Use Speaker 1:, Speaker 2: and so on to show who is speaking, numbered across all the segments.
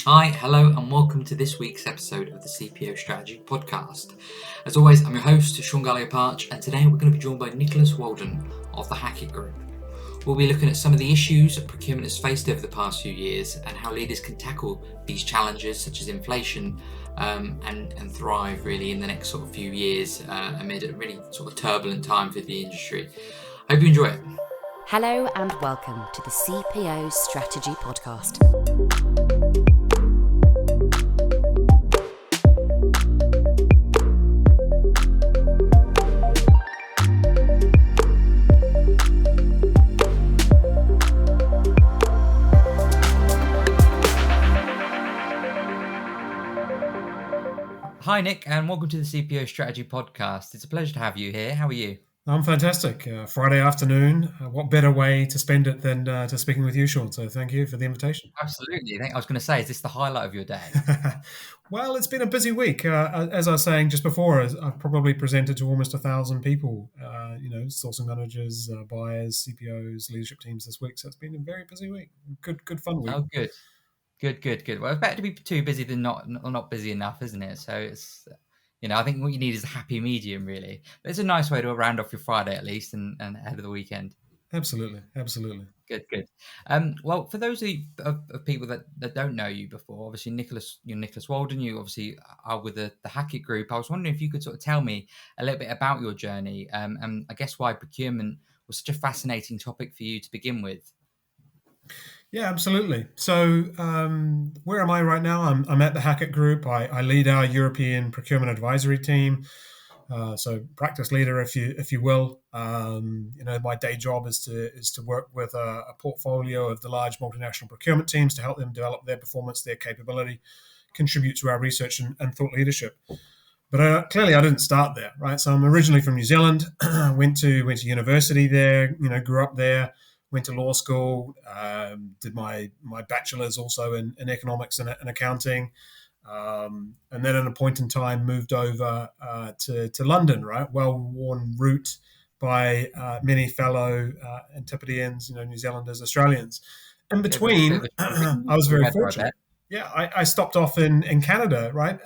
Speaker 1: Hi, hello, and welcome to this week's episode of the CPO Strategy Podcast. As always, I'm your host, Sean Gallio-Parch, and today we're going to be joined by Nicolas Walden of the Hackett Group. We'll be looking at some of the issues that procurement has faced over the past few years and how leaders can tackle these challenges, such as inflation, and thrive really in the next sort of few years amid a really sort of turbulent time for the industry. Hope you enjoy it.
Speaker 2: Hello and welcome to the CPO Strategy Podcast.
Speaker 1: Hi, Nick, and welcome to the CPO Strategy Podcast. It's a pleasure to have you here. How are you?
Speaker 3: I'm fantastic. Friday afternoon. What better way to spend it than to speaking with you, Sean? So thank you for the invitation.
Speaker 1: Absolutely. I was going to say, is this the highlight of your day?
Speaker 3: Well, it's been a busy week. As I was saying just before, I've probably presented to almost 1,000 people, sourcing managers, buyers, CPOs, leadership teams this week. So it's been a very busy week. Good fun week.
Speaker 1: Oh, good. Well, it's better to be too busy than not busy enough, isn't it? So it's, I think what you need is a happy medium, really. But it's a nice way to round off your Friday at least and ahead of the weekend.
Speaker 3: Absolutely.
Speaker 1: Good. Well, for those of people that don't know you before, obviously you're Nicolas Walden. You obviously are with the Hackett Group. I was wondering if you could sort of tell me a little bit about your journey, and I guess why procurement was such a fascinating topic for you to begin with.
Speaker 3: Yeah, absolutely. So where am I right now? I'm at the Hackett Group. I lead our European procurement advisory team. So practice leader, if you will. My day job is to work with a portfolio of the large multinational procurement teams to help them develop their performance, their capability, contribute to our research and thought leadership. But clearly, I didn't start there, right? So I'm originally from New Zealand. went to university there. Grew up there. Went to law school. Did my bachelor's also in economics and accounting. And then at a point in time moved over to London, right? Well-worn route by many fellow Antipodeans, New Zealanders, Australians. In between, I was very fortunate. Yeah, I stopped off in Canada, right?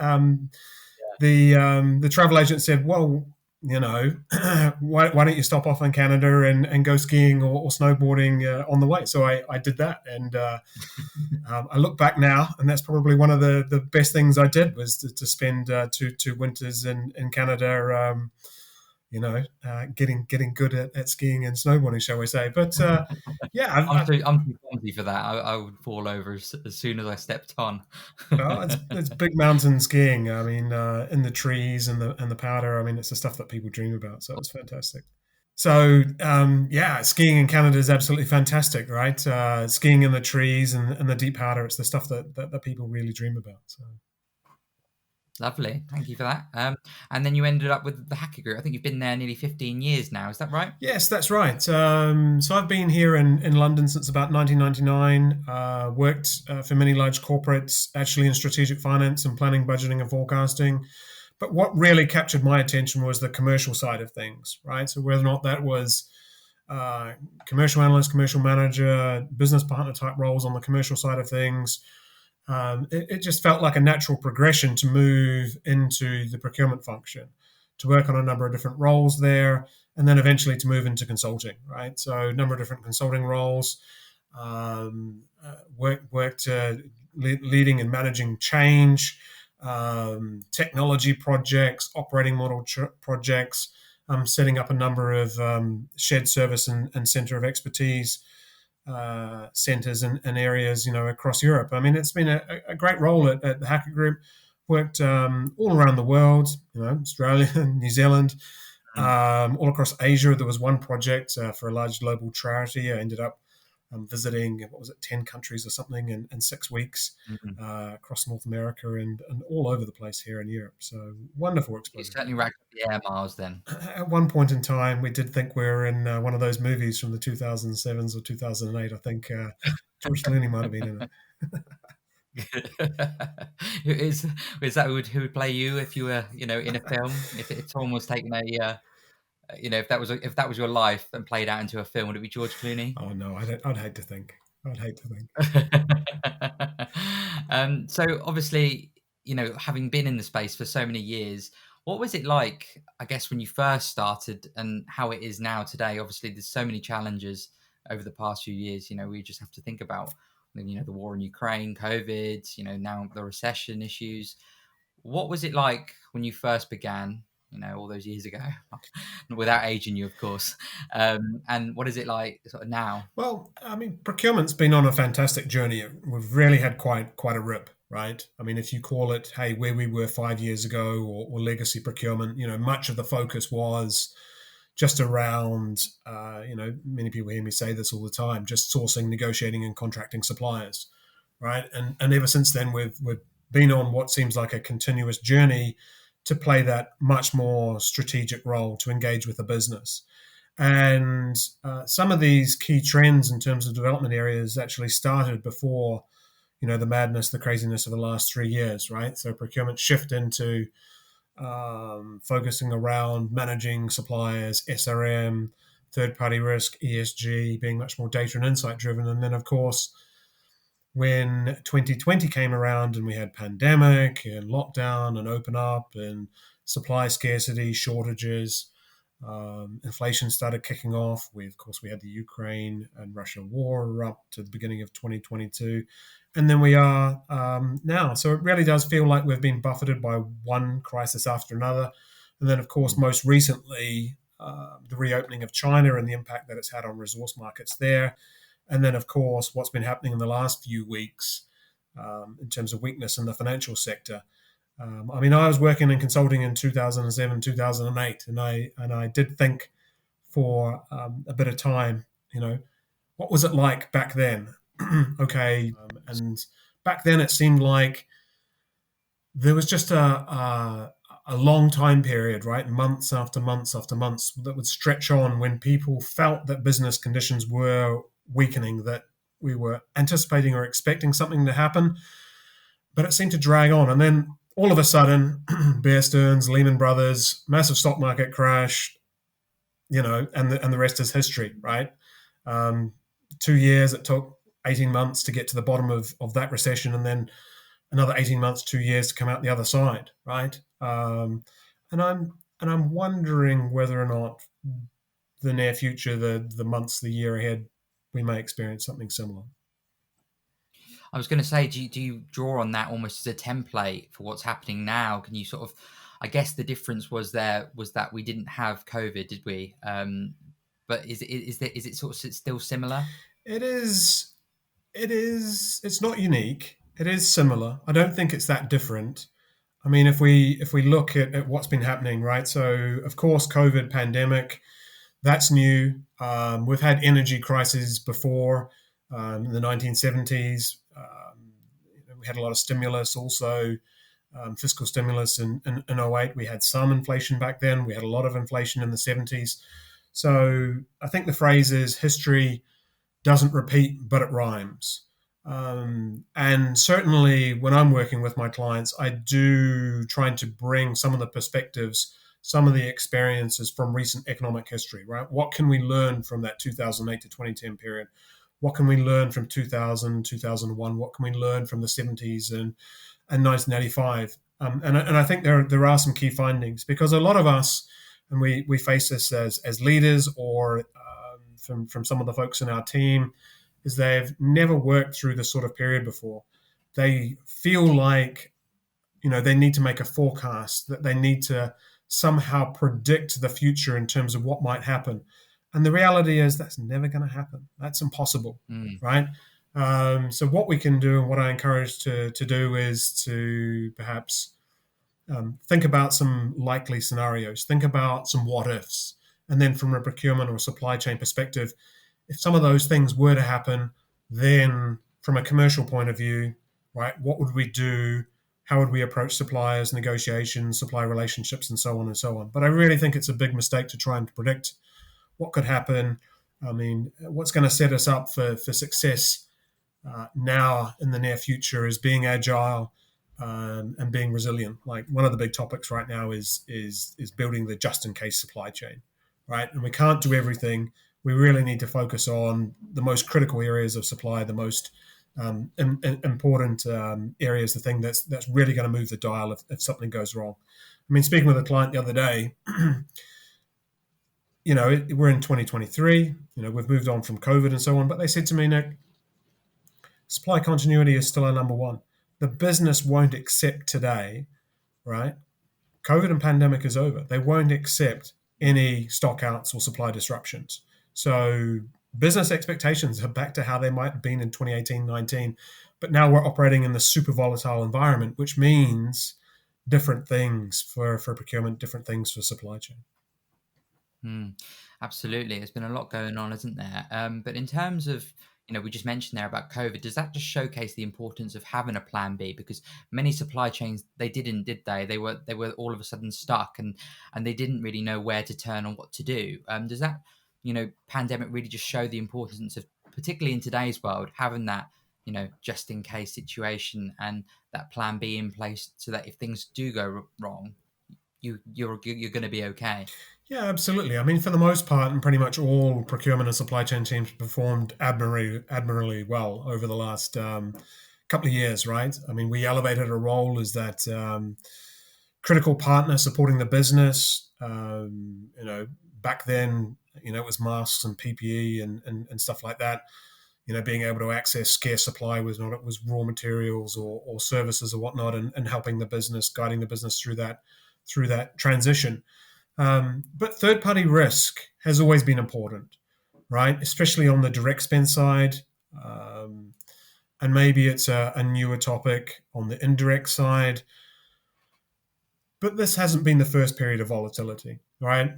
Speaker 3: The travel agent said, well, why don't you stop off in Canada and go skiing or snowboarding on the way? So I did that, and I look back now, and that's probably one of the best things I did was to spend two winters in Canada, getting good at skiing and snowboarding, shall we say? But yeah,
Speaker 1: I'm too clumsy for that. I would fall over as soon as I stepped on.
Speaker 3: Well, it's big mountain skiing. I mean, in the trees and the powder. I mean, it's the stuff that people dream about. So it's fantastic. So skiing in Canada is absolutely fantastic, right? Skiing in the trees and the deep powder. It's the stuff that people really dream about. So.
Speaker 1: Lovely. Thank you for that. And then you ended up with the Hackett Group. I think you've been there nearly 15 years now. Is that right?
Speaker 3: Yes, that's right. So I've been here in London since about 1999. Worked for many large corporates, actually in strategic finance and planning, budgeting and forecasting. But what really captured my attention was the commercial side of things, right? So whether or not that was commercial analyst, commercial manager, business partner type roles on the commercial side of things, it just felt like a natural progression to move into the procurement function, to work on a number of different roles there, and then eventually to move into consulting, right? So a number of different consulting roles, worked leading and managing change, technology projects, operating model projects, setting up a number of shared service and center of expertise centers and areas, across Europe. I mean, it's been a great role at the Hackett Group. Worked all around the world, Australia, New Zealand, all across Asia. There was one project for a large global charity. I ended up visiting, 10 countries or something in 6 weeks, across North America and all over the place here in Europe. So wonderful exposure.
Speaker 1: You certainly racked up the air miles then.
Speaker 3: At one point in time, we did think we were in one of those movies from the 2007s or 2008. I think George Clooney might have been in
Speaker 1: it. Is that who would play you if you were, in a film? If Tom was taking a if that was your life and played out into a film, would it be George Clooney?
Speaker 3: Oh no, I'd hate to think.
Speaker 1: So obviously, having been in the space for so many years, what was it like, I guess, when you first started and how it is now today? Obviously, there's so many challenges over the past few years. We just have to think about, the war in Ukraine, COVID, now the recession issues. What was it like when you first began, all those years ago, without aging you, of course? And what is it like sort of now?
Speaker 3: Well, I mean, procurement's been on a fantastic journey. We've really had quite a rip, right? I mean, if you call it, hey, where we were 5 years ago, or legacy procurement, much of the focus was just around, many people hear me say this all the time, just sourcing, negotiating, and contracting suppliers, right? And ever since then, we've been on what seems like a continuous journey to play that much more strategic role, to engage with the business. And some of these key trends in terms of development areas actually started before, the madness, the craziness of the last 3 years, right? So procurement shift into focusing around managing suppliers, SRM, third-party risk, ESG, being much more data and insight driven. And then, of course, when 2020 came around and we had pandemic and lockdown and open up and supply scarcity, shortages, inflation started kicking off. Of course, we had the Ukraine and Russia war up to the beginning of 2022. And then we are now. So it really does feel like we've been buffeted by one crisis after another. And then, of course, most recently, the reopening of China and the impact that it's had on resource markets there. And then, of course, what's been happening in the last few weeks in terms of weakness in the financial sector. I mean, I was working in consulting in 2007, 2008, and I did think for a bit of time, what was it like back then? Okay, and back then it seemed like there was just a long time period, right? Months after months after months that would stretch on when people felt that business conditions were weakening, that we were anticipating or expecting something to happen, but it seemed to drag on. And then all of a sudden, Bear Stearns, Lehman Brothers, massive stock market crash, and the rest is history, right? 2 years, it took 18 months to get to the bottom of that recession, and then another 18 months, 2 years to come out the other side, right? And I'm wondering whether or not the near future, the months, the year ahead, we may experience something similar.
Speaker 1: I was going to say, do you draw on that almost as a template for what's happening now? Can you sort of, I guess the difference was that we didn't have COVID, did we? But is it sort of still similar?
Speaker 3: It is. It's not unique. It is similar. I don't think it's that different. I mean, if we look at what's been happening, right? So, of course, COVID pandemic, that's new. We've had energy crises before in the 1970s. We had a lot of stimulus also, fiscal stimulus in 08. We had some inflation back then. We had a lot of inflation in the 70s. So I think the phrase is history doesn't repeat, but it rhymes. And certainly when I'm working with my clients, I do trying to bring some of the perspectives, some of the experiences from recent economic history, right? What can we learn from that 2008 to 2010 period? What can we learn from 2000, 2001? What can we learn from the 70s and 1985? And I think there are some key findings, because a lot of us, and we face this as leaders or from some of the folks in our team, is they've never worked through this sort of period before. They feel like, they need to make a forecast, that they need to somehow predict the future in terms of what might happen. And the reality is that's never going to happen. That's impossible, right? So what we can do, and what I encourage to do, is to perhaps think about some likely scenarios, think about some what ifs. And then from a procurement or supply chain perspective, if some of those things were to happen, then from a commercial point of view, right, what would we do? How would we approach suppliers, negotiations, supply relationships, and so on and so on? But I really think it's a big mistake to try and predict what could happen. I mean, what's going to set us up for success now in the near future is being agile and being resilient. Like, one of the big topics right now is building the just-in-case supply chain, right? And we can't do everything. We really need to focus on the most critical areas of supply, the most important areas, the thing that's really going to move the dial if something goes wrong. I mean, speaking with a client the other day, we're in 2023. We've moved on from COVID and so on, but they said to me, Nick, supply continuity is still our number one. The business won't accept today, right? COVID and pandemic is over. They won't accept any stock outs or supply disruptions. So business expectations are back to how they might have been in 2018-19, but now we're operating in the super volatile environment, which means different things for procurement, different things for supply chain.
Speaker 1: Absolutely. There's been a lot going on, isn't there? But in terms of, we just mentioned there about COVID, does that just showcase the importance of having a plan B? Because many supply chains, they didn't, did they? They were all of a sudden stuck and they didn't really know where to turn or what to do. Does that, pandemic really just show the importance of, particularly in today's world, having that, just in case situation and that plan B in place so that if things do go wrong, you're going to be okay?
Speaker 3: Yeah, absolutely. I mean, for the most part, and pretty much all procurement and supply chain teams performed admirably well over the last couple of years, right? I mean, we elevated a role as that critical partner supporting the business. Back then, it was masks and PPE and stuff like that. Being able to access scarce supply was not, it was raw materials or services or whatnot, and helping the business, guiding the business through that transition. But third-party risk has always been important, right? Especially on the direct spend side. And maybe it's a newer topic on the indirect side. But this hasn't been the first period of volatility, right?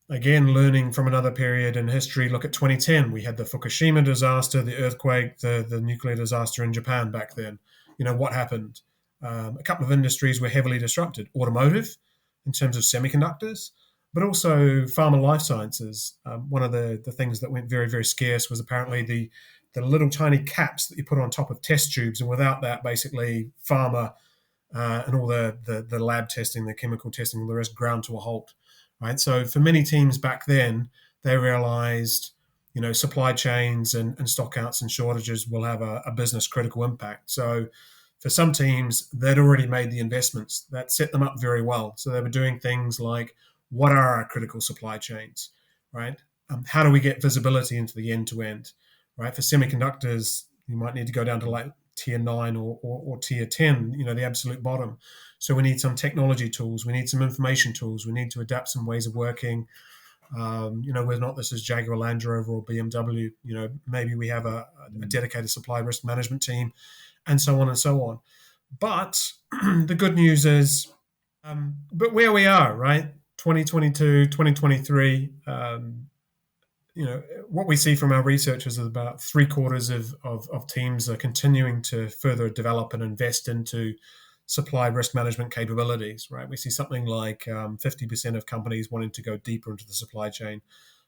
Speaker 3: Again, learning from another period in history, look at 2010. We had the Fukushima disaster, the earthquake, the nuclear disaster in Japan back then. What happened? A couple of industries were heavily disrupted. Automotive, in terms of semiconductors, but also pharma life sciences. One of the things that went very, very scarce was apparently the little tiny caps that you put on top of test tubes. And without that, basically, pharma and all the lab testing, the chemical testing, the rest ground to a halt. Right. So for many teams back then, they realized, supply chains and stockouts and shortages will have a business critical impact. So for some teams, they'd already made the investments that set them up very well. So they were doing things like, what are our critical supply chains, right? How do we get visibility into the end-to-end, right? For semiconductors, you might need to go down to like tier 9 or tier 10, the absolute bottom. So we need some technology tools. We need some information tools. We need to adapt some ways of working. Whether or not this is Jaguar Land Rover or BMW, maybe we have a dedicated supply risk management team, and so on and so on. But the good news is, but where we are, right? 2022, 2023, what we see from our researchers is about 3/4 of teams are continuing to further develop and invest into supply risk management capabilities, right? We see something like 50% of companies wanting to go deeper into the supply chain,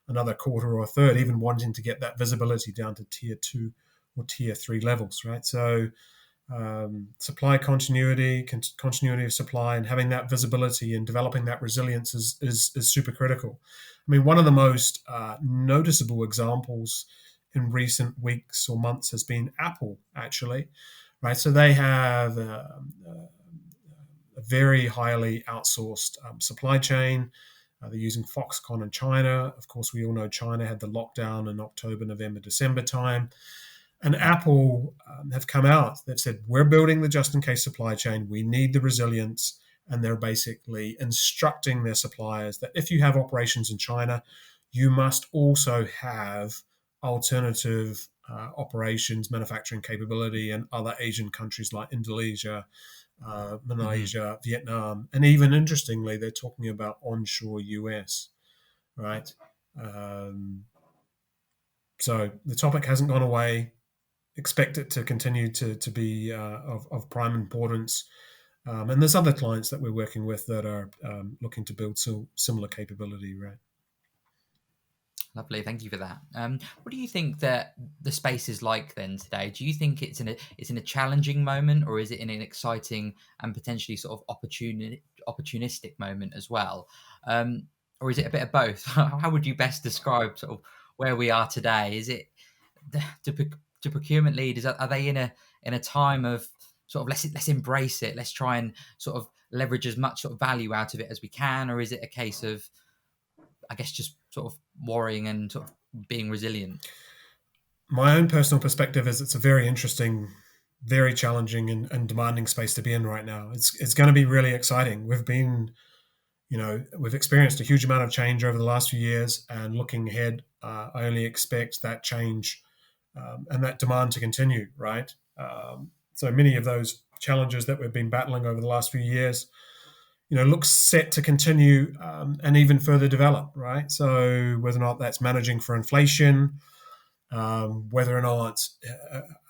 Speaker 3: another quarter or a third even wanting to get that visibility down to tier 2 or tier 3 levels, right? So supply continuity of supply, and having that visibility and developing that resilience is super critical. I mean, one of the most noticeable examples in recent weeks or months has been Apple, actually, right? So they have a very highly outsourced supply chain. They're using Foxconn in China. Of course, we all know China had the lockdown in October, November, December time. And Apple have come out. They've said, we're building the just-in-case supply chain. We need the resilience. And they're basically instructing their suppliers that if you have operations in China, you must also have alternative operations, manufacturing capability in other Asian countries like Indonesia, Malaysia, Vietnam. And even interestingly, they're talking about onshore US, right? So the topic hasn't gone away. Expect it to continue to be of prime importance. And there's other clients that we're working with that are looking to build similar capability, right?
Speaker 1: Lovely, thank you for that. What do you think that the space is like then today? Do you think it's in a challenging moment, or is it in an exciting and potentially sort of opportunistic moment as well, or is it a bit of both? How would you best describe sort of where we are today? Is it do procurement leaders, are they in a time of sort of let's embrace it, let's try and sort of leverage as much sort of value out of it as we can, or is it a case of, I guess, just sort of worrying and sort of being resilient?
Speaker 3: My own personal perspective is it's a very interesting, very challenging and demanding space to be in right now. It's going to be really exciting. We've experienced a huge amount of change over the last few years, and looking ahead, I only expect that change and that demand to continue, right? So many of those challenges that we've been battling over the last few years, looks set to continue and even further develop, right? So whether or not that's managing for inflation, whether or not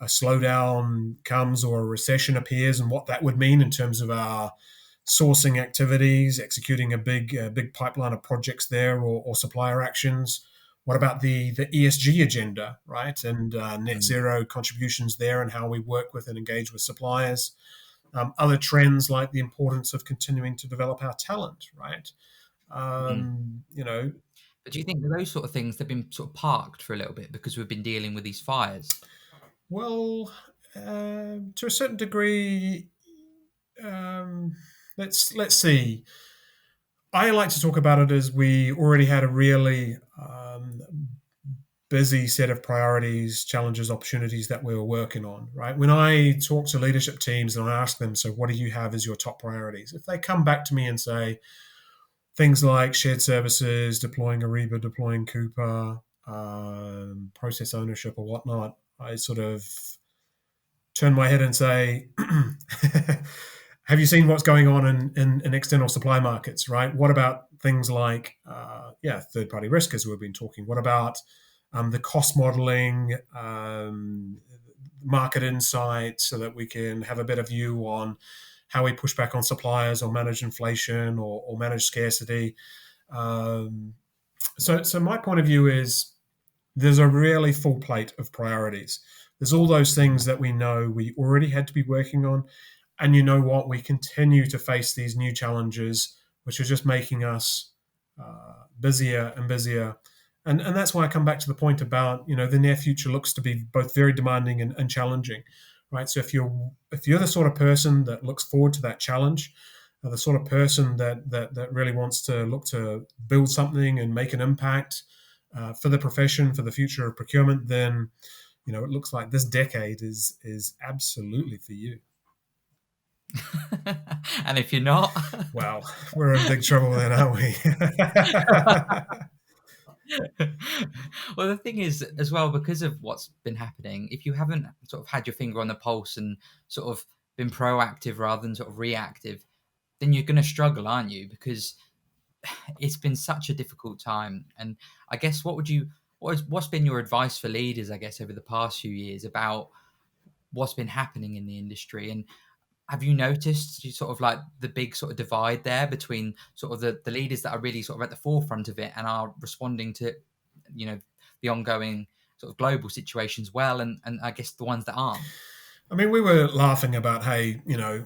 Speaker 3: a slowdown comes or a recession appears, and what that would mean in terms of our sourcing activities, executing a big pipeline of projects there, or supplier actions. What about the ESG agenda, right? And net zero contributions there, and how we work with and engage with suppliers. Other trends like the importance of continuing to develop our talent, right?
Speaker 1: But do you think that those sort of things have been sort of parked for a little bit because we've been dealing with these fires?
Speaker 3: Well, to a certain degree, let's see. I like to talk about it as we already had a really busy set of priorities, challenges, opportunities that we were working on, right? When I talk to leadership teams and I ask them, so what do you have as your top priorities? If they come back to me and say things like shared services, deploying Ariba, deploying Coupa, process ownership or whatnot, I sort of turn my head and say, have you seen what's going on in external supply markets, right? What about things like, third-party risk, as we've been talking? What about the cost modeling, market insight, so that we can have a better view on how we push back on suppliers or manage inflation or manage scarcity? So my point of view is there's a really full plate of priorities. There's all those things that we know we already had to be working on. And you know what? We continue to face these new challenges, which are just making us busier and busier. And that's why I come back to the point about, the near future looks to be both very demanding and challenging, right? So if you're the sort of person that looks forward to that challenge, the sort of person that really wants to look to build something and make an impact for the profession, for the future of procurement, then it looks like this decade is absolutely for you.
Speaker 1: And if you're not,
Speaker 3: well, we're in big trouble then, aren't we?
Speaker 1: Well, the thing is, as well, because of what's been happening, if you haven't sort of had your finger on the pulse and sort of been proactive rather than sort of reactive, then you're going to struggle, aren't you? Because it's been such a difficult time. And I guess what's been your advice for leaders, I guess, over the past few years about what's been happening in the industry? And have you noticed sort of like the big sort of divide there between sort of the leaders that are really sort of at the forefront of it and are responding to, the ongoing sort of global situations well, and I guess the ones that aren't?
Speaker 3: I mean, we were laughing about, hey,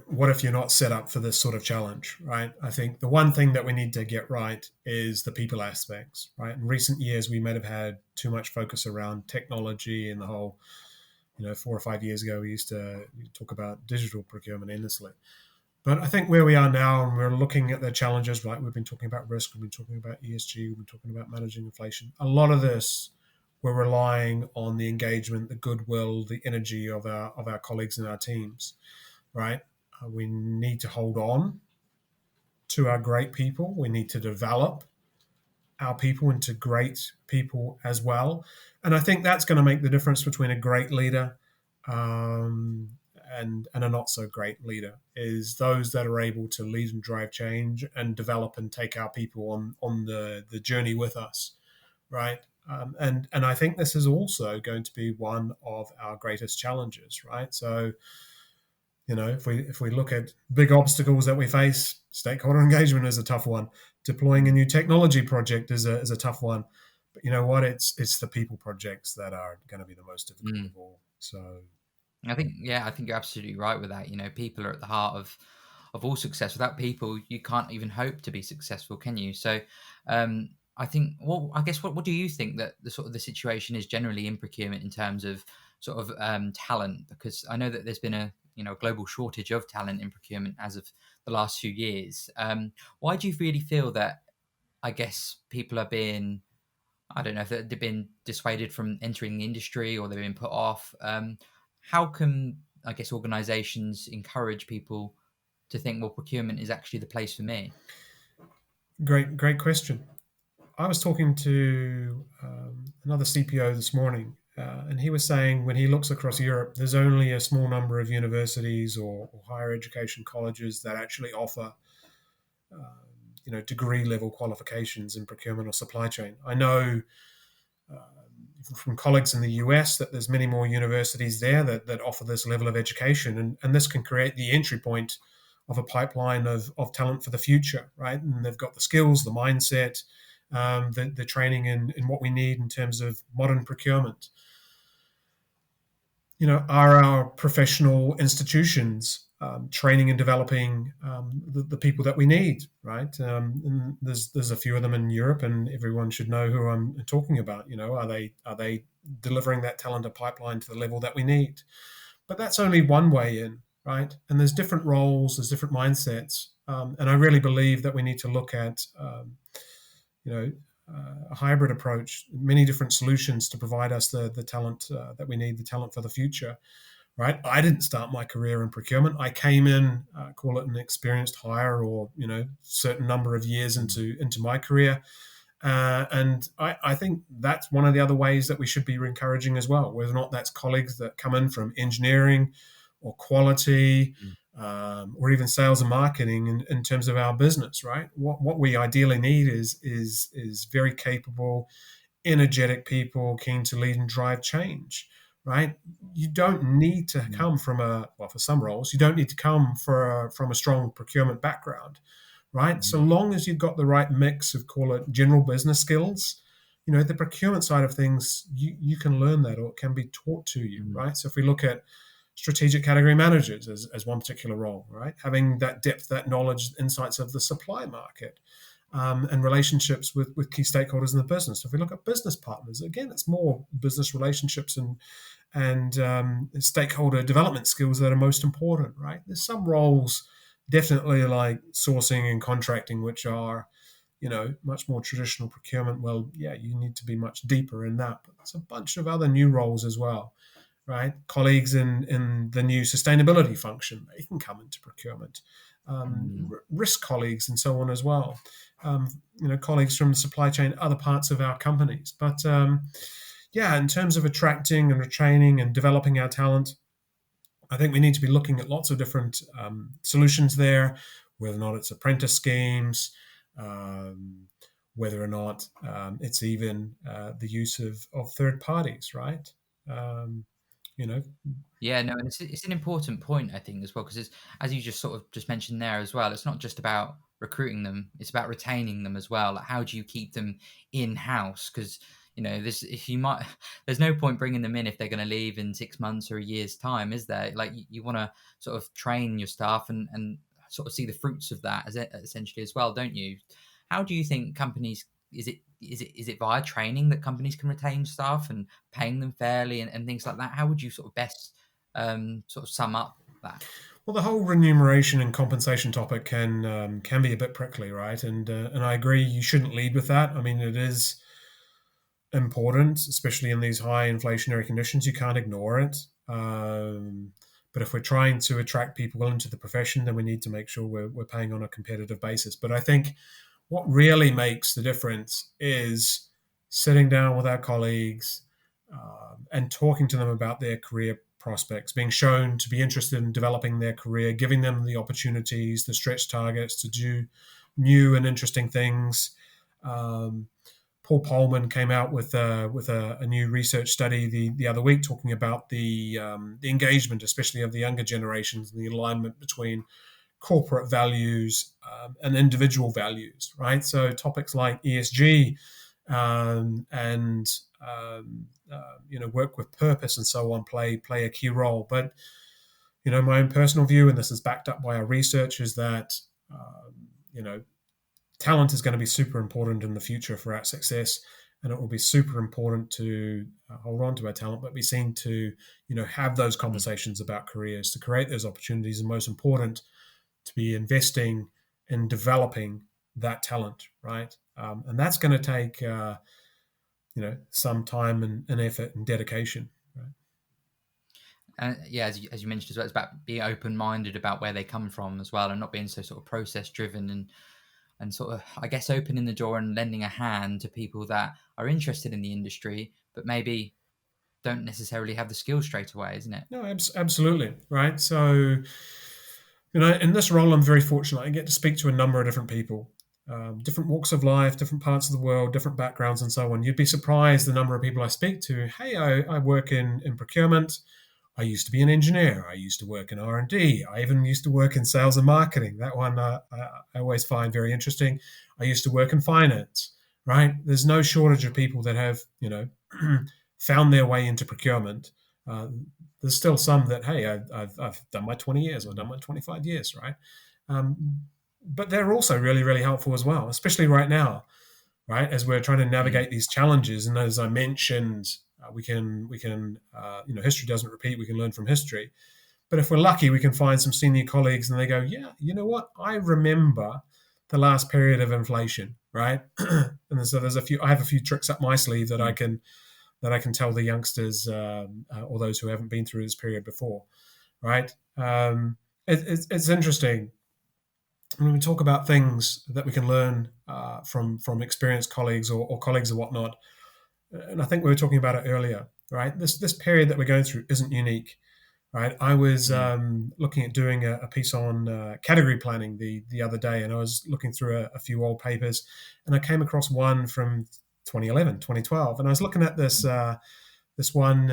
Speaker 3: what if you're not set up for this sort of challenge, right? I think the one thing that we need to get right is the people aspects, right? In recent years, we might have had too much focus around technology and the whole, 4 or 5 years ago, we used to talk about digital procurement endlessly. But I think where we are now, and we're looking at the challenges, right? We've been talking about risk, we've been talking about ESG, we've been talking about managing inflation. A lot of this, we're relying on the engagement, the goodwill, the energy of our colleagues and our teams, right? We need to hold on to our great people. We need to develop our people into great people as well. And I think that's going to make the difference between a great leader and a not so great leader, is those that are able to lead and drive change and develop and take our people on the journey with us, right? And I think this is also going to be one of our greatest challenges, right? So, if we look at big obstacles that we face, stakeholder engagement is a tough one. Deploying a new technology project is a tough one. But you know what? It's the people projects that are going to be the most difficult of all. So,
Speaker 1: I think you're absolutely right with that. People are at the heart of all success. Without people, you can't even hope to be successful, can you? So, I think, I guess, what do you think that the sort of the situation is generally in procurement in terms of sort of talent? Because I know that there's been a global shortage of talent in procurement as of the last few years. Why do you really feel that, I guess, people are being, I don't know if they've been dissuaded from entering the industry or they've been put off? How can, I guess, organizations encourage people to think, well, procurement is actually the place for me?
Speaker 3: Great question. I was talking to another CPO this morning, and he was saying when he looks across Europe, there's only a small number of universities or higher education colleges that actually offer, degree level qualifications in procurement or supply chain. I know from colleagues in the US that there's many more universities there that offer this level of education, and this can create the entry point of a pipeline of talent for the future, right? And they've got the skills, the mindset, the training in what we need in terms of modern procurement. Are our professional institutions training and developing the people that we need, right? And there's a few of them in Europe, and everyone should know who I'm talking about. Are they delivering that talent pipeline to the level that we need? But that's only one way in, right? And there's different roles, there's different mindsets, and I really believe that we need to look at, a hybrid approach, many different solutions to provide us the talent that we need, the talent for the future, right? I didn't start my career in procurement. I came in, call it an experienced hire, or certain number of years into my career. And I think that's one of the other ways that we should be encouraging as well, whether or not that's colleagues that come in from engineering or quality, or even sales and marketing in terms of our business, right? What we ideally need is very capable, energetic people keen to lead and drive change, right? You don't need to come from for some roles, you don't need to come from a strong procurement background, right? So long as you've got the right mix of, call it, general business skills, the procurement side of things, you can learn that, or it can be taught to you, right? So if we look at strategic category managers as one particular role, right? Having that depth, that knowledge, insights of the supply market, and relationships with key stakeholders in the business. If we look at business partners, again, it's more business relationships and stakeholder development skills that are most important, right? There's some roles, definitely like sourcing and contracting, which are, much more traditional procurement. Well, yeah, you need to be much deeper in that. But there's a bunch of other new roles as well, right? Colleagues in the new sustainability function, they can come into procurement. Risk colleagues and so on as well. Colleagues from the supply chain, other parts of our companies. But in terms of attracting and retraining and developing our talent, I think we need to be looking at lots of different solutions there, whether or not it's apprentice schemes, whether or not it's even the use of third parties, right?
Speaker 1: Yeah, no, and it's an important point, I think, as well, because as you just sort of just mentioned there as well, it's not just about recruiting them; it's about retaining them as well. Like, how do you keep them in house? Because there's no point bringing them in if they're going to leave in 6 months or a year's time, is there? Like, you want to sort of train your staff and sort of see the fruits of that essentially as well, don't you? How do you think companies? Is it via training that companies can retain staff and paying them fairly and things like that? How would you sort of best sort of sum up that?
Speaker 3: Well, the whole remuneration and compensation topic can be a bit prickly, right? And I agree, you shouldn't lead with that. I mean, it is important, especially in these high inflationary conditions. You can't ignore it. But if we're trying to attract people into the profession, then we need to make sure we're paying on a competitive basis. But I think what really makes the difference is sitting down with our colleagues and talking to them about their career prospects, being shown to be interested in developing their career, giving them the opportunities, the stretch targets to do new and interesting things. Paul Polman came out with a new research study the other week talking about the engagement, especially of the younger generations, and the alignment between corporate values and individual values, right? So topics like ESG and work with purpose and so on play a key role. But my own personal view, and this is backed up by our research, is that talent is going to be super important in the future for our success. and it will be super important to hold on to our talent, but be seen to, have those conversations about careers, to create those opportunities, and most important, to be investing in developing that talent, right? And that's going to take, some time and effort and dedication, right?
Speaker 1: And yeah, as you mentioned as well, it's about being open-minded about where they come from as well, and not being so sort of process-driven, and sort of, I guess, opening the door and lending a hand to people that are interested in the industry, but maybe don't necessarily have the skills straight away, isn't it?
Speaker 3: No, absolutely, right? So, in this role, I'm very fortunate. I get to speak to a number of different people, different walks of life, different parts of the world, different backgrounds, and so on. You'd be surprised the number of people I speak to. Hey, I work in procurement. I used to be an engineer. I used to work in R&D. I even used to work in sales and marketing. That one I always find very interesting. I used to work in finance, right? There's no shortage of people that have, found their way into procurement. Uh, there's still some that, hey, I've done my 20 years or done my 25 years, right? Um, but they're also really, really helpful as well, especially right now, right? As we're trying to navigate these challenges. And as I mentioned, history doesn't repeat. We can learn from history. But if we're lucky, we can find some senior colleagues and they go, yeah, you know what? I remember the last period of inflation, right? And so I have a few tricks up my sleeve that I can tell the youngsters or those who haven't been through this period before, right? It's interesting when we talk about things that we can learn from experienced colleagues or colleagues or whatnot. And I think we were talking about it earlier, right? This period that we're going through isn't unique, right? I was looking at doing a piece on category planning the other day, and I was looking through a few old papers, and I came across one from 2011, 2012, and I was looking at this one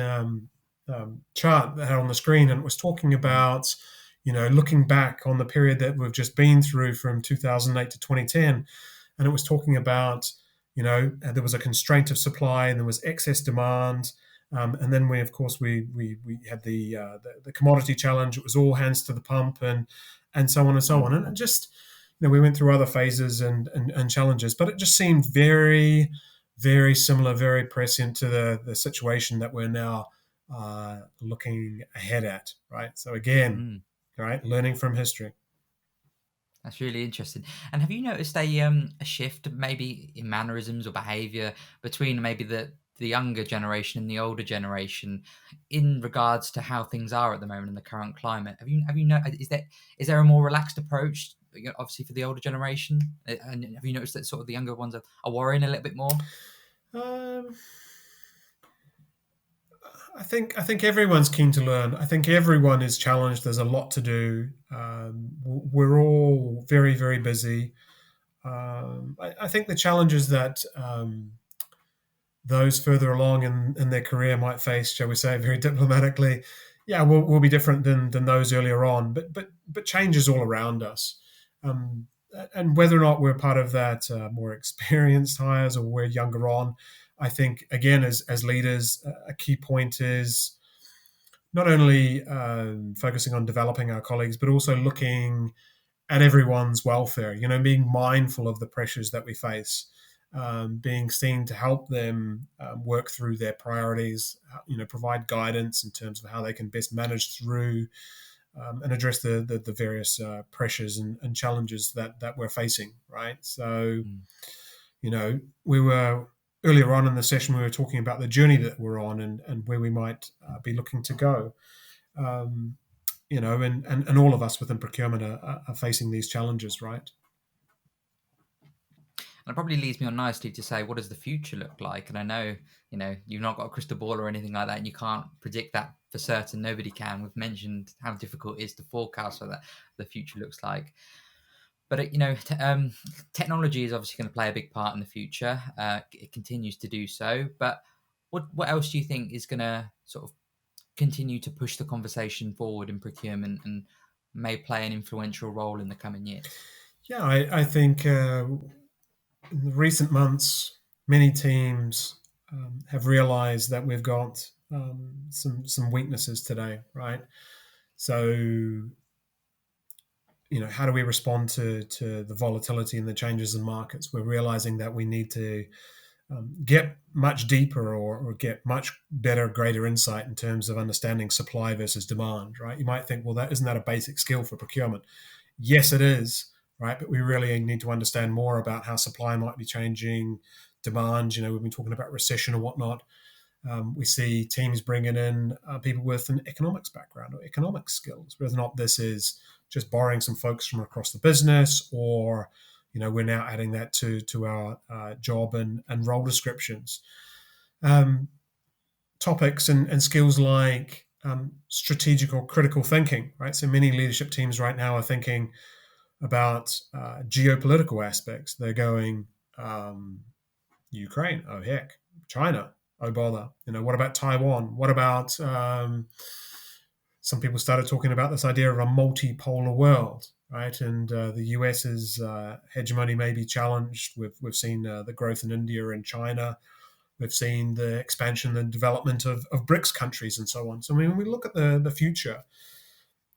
Speaker 3: chart that I had on the screen, and it was talking about, looking back on the period that we've just been through from 2008 to 2010, and it was talking about, there was a constraint of supply and there was excess demand. And then we had the commodity challenge. It was all hands to the pump and so on and so on. And it just, we went through other phases and challenges, but it just seemed very, very similar, very prescient to the situation that we're now looking ahead at, right? So again, right, learning from history.
Speaker 1: That's really interesting. And have you noticed a shift maybe in mannerisms or behaviour between maybe the younger generation and the older generation in regards to how things are at the moment in the current climate? Have you is there a more relaxed approach, obviously, for the older generation? And have you noticed that sort of the younger ones are worrying a little bit more?
Speaker 3: I think everyone's keen to learn. I think everyone is challenged. There's a lot to do. We're all very, very busy. I think the challenges that those further along in their career might face, shall we say, very diplomatically, will be different than those earlier on. But change is all around us. And whether or not we're part of that more experienced hires or we're younger on, I think, again, as leaders, a key point is not only focusing on developing our colleagues, but also looking at everyone's welfare, being mindful of the pressures that we face, being seen to help them work through their priorities, provide guidance in terms of how they can best manage through and address the various pressures and challenges that we're facing, right? So, we were earlier on in the session, we were talking about the journey that we're on and where we might be looking to go. And all of us within procurement are facing these challenges, right?
Speaker 1: And it probably leads me on nicely to say, what does the future look like? And I know, you've not got a crystal ball or anything like that, and you can't predict that for certain. Nobody can. We've mentioned how difficult it is to forecast what the future looks like. But, technology is obviously going to play a big part in the future. It continues to do so. But what else do you think is going to sort of continue to push the conversation forward in procurement and may play an influential role in the coming years?
Speaker 3: Yeah, I think in the recent months, many teams have realized that we've got some weaknesses today, right? So, how do we respond to the volatility and the changes in markets? We're realizing that we need to get much deeper or get much better, greater insight in terms of understanding supply versus demand, right? You might think, well, isn't that a basic skill for procurement? Yes, it is, right? But we really need to understand more about how supply might be changing, demand. We've been talking about recession and whatnot. We see teams bringing in people with an economics background or economic skills, whether or not this is just borrowing some folks from across the business, or we're now adding that to our job and role descriptions. Topics and skills like strategic or critical thinking, right? So many leadership teams right now are thinking about geopolitical aspects. They're going, Ukraine, oh heck, China, oh bother. What about Taiwan? What about some people started talking about this idea of a multipolar world, right? And the US's hegemony may be challenged. We've seen the growth in India and China. We've seen the expansion and development of BRICS countries and so on. So when we look at the future,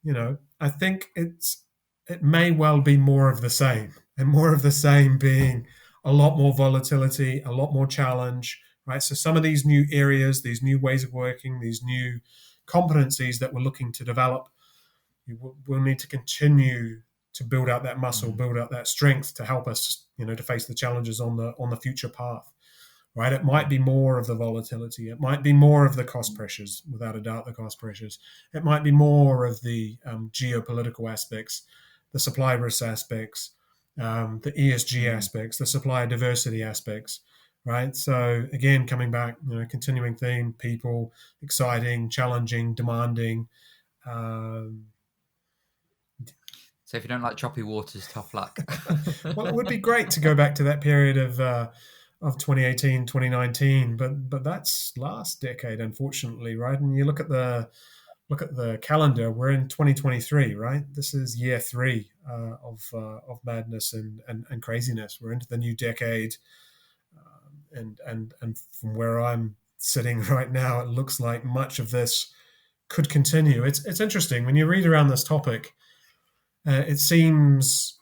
Speaker 3: I think it may well be more of the same, and more of the same being a lot more volatility, a lot more challenge, right? So some of these new areas, these new ways of working, these new competencies that we're looking to develop, we'll need to continue to build out that muscle, build out that strength to help us, to face the challenges on the future path, right? It might be more of the volatility. It might be more of the cost pressures, without a doubt, the cost pressures. It might be more of the geopolitical aspects, the supply risk aspects, the ESG aspects, the supplier diversity aspects, right? So again, coming back, continuing theme, people, exciting, challenging, demanding.
Speaker 1: So if you don't like choppy waters, tough luck.
Speaker 3: Well, it would be great to go back to that period of 2018, 2019, but that's last decade, unfortunately, right? And you look at the calendar, we're in 2023, right? This is year 3 of madness and craziness. We're into the new decade, and from where I'm sitting right now, it looks like much of this could continue. It's interesting when you read around this topic. It seems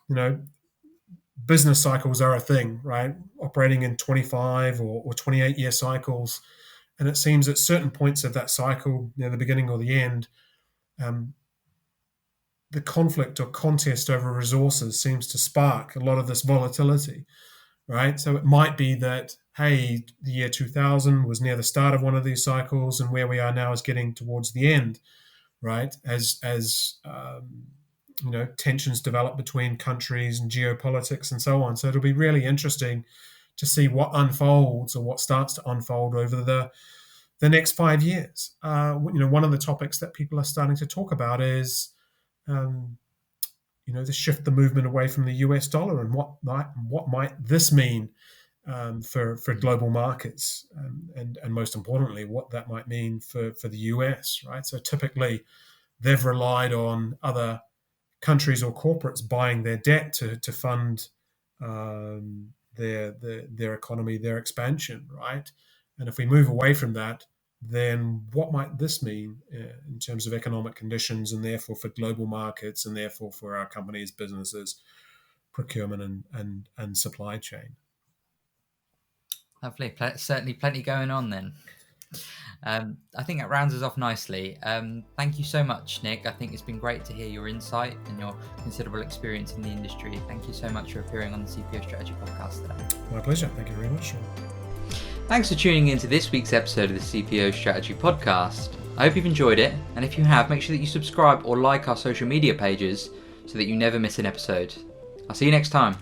Speaker 3: business cycles are a thing, right? Operating in 25 or 28 year cycles. And it seems at certain points of that cycle, the beginning or the end, the conflict or contest over resources seems to spark a lot of this volatility, right? So it might be that, hey, the year 2000 was near the start of one of these cycles, and where we are now is getting towards the end, right? As tensions develop between countries and geopolitics and so on. So it'll be really interesting to see what unfolds or what starts to unfold over the next 5 years. One of the topics that people are starting to talk about is, the movement away from the US dollar, and what might this mean for global markets, and most importantly, what that might mean for the US, right? So typically, they've relied on other countries or corporates buying their debt to fund their economy, their expansion, right? And if we move away from that, then what might this mean in terms of economic conditions, and therefore for global markets, and therefore for our companies, businesses, procurement and supply chain?
Speaker 1: Lovely. Certainly plenty going on then. I think that rounds us off nicely. Thank you so much, Nic. I think it's been great to hear your insight and your considerable experience in the industry. Thank you so much for appearing on the CPO Strategy Podcast today.
Speaker 3: My pleasure. Thank you very much, Sean.
Speaker 1: Thanks for tuning in to this week's episode of the CPO Strategy Podcast. I hope you've enjoyed it, and if you have, make sure that you subscribe or like our social media pages so that you never miss an episode. I'll see you next time.